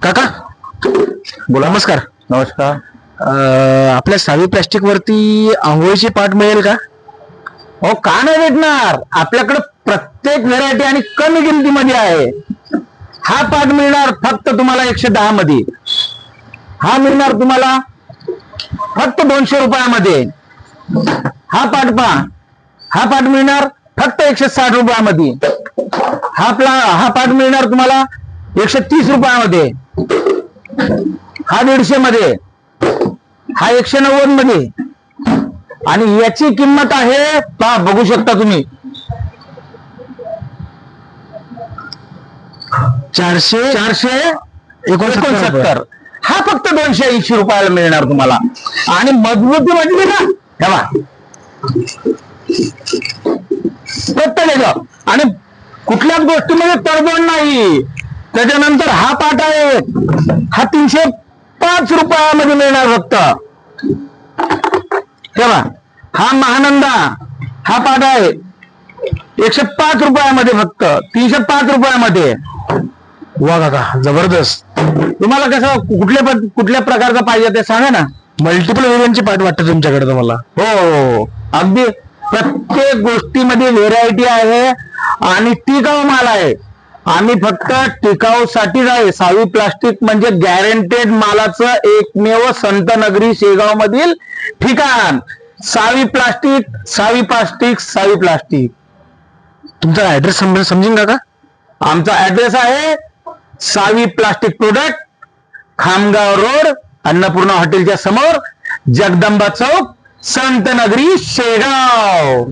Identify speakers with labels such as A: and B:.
A: काका बोला. नमस्कार.
B: नमस्कार.
A: आपल्या सावी प्लास्टिक वरती आंघोळीची पाट मिळेल का?
B: हो, का नाही भेटणार? आपल्याकडे प्रत्येक व्हेरायटी आणि कमी किमतीमध्ये आहे. हा पाट मिळणार फक्त तुम्हाला 110 मध्ये. हा मिळणार तुम्हाला फक्त 200 रुपयामध्ये. हा पाट मिळणार फक्त 160 रुपयामध्ये. हा पाट मिळणार तुम्हाला 130 रुपयामध्ये. हा 150 मध्ये. हा 190 मध्ये. आणि याची किंमत आहे बघू शकता तुम्ही 469. हा फक्त 280 रुपयाला मिळणार तुम्हाला. आणि मजबूती म्हणजे ना तेव्हा प्रत्येक आणि कुठल्याच गोष्टीमध्ये तडजोड नाही. त्याच्यानंतर हा पाट आहे, हा 305 रुपयामध्ये मिळणार फक्त. तेव्हा हा महानंदा हा पाट आहे 105 रुपयामध्ये, फक्त 305 रुपयामध्ये.
A: वा काका जबरदस्त.
B: तुम्हाला कसं कुठल्या प्रकारचा पाहिजे ते सांगा ना.
A: मल्टिपल व्हेरियंटची पाट वाटतं तुमच्याकडे तुम्हाला?
B: हो, अगदी प्रत्येक गोष्टीमध्ये व्हेरायटी आहे आणि टिकाऊ माल आहे. आम्ही फक्त टिकाऊ साठीच आहे. सावी प्लास्टिक म्हणजे गॅरंटेड मालाचं एकमेव संतनगरी शेगाव मधील ठिकाण. सावी प्लास्टिक.
A: तुमचा ऍड्रेस समजेन काका?
B: आमचा ऍड्रेस आहे Savi plastic product, Khamgaon road, Annapurna हॉटेलच्या समोर, जगदंबा चौक, संतनगरी शेगाव.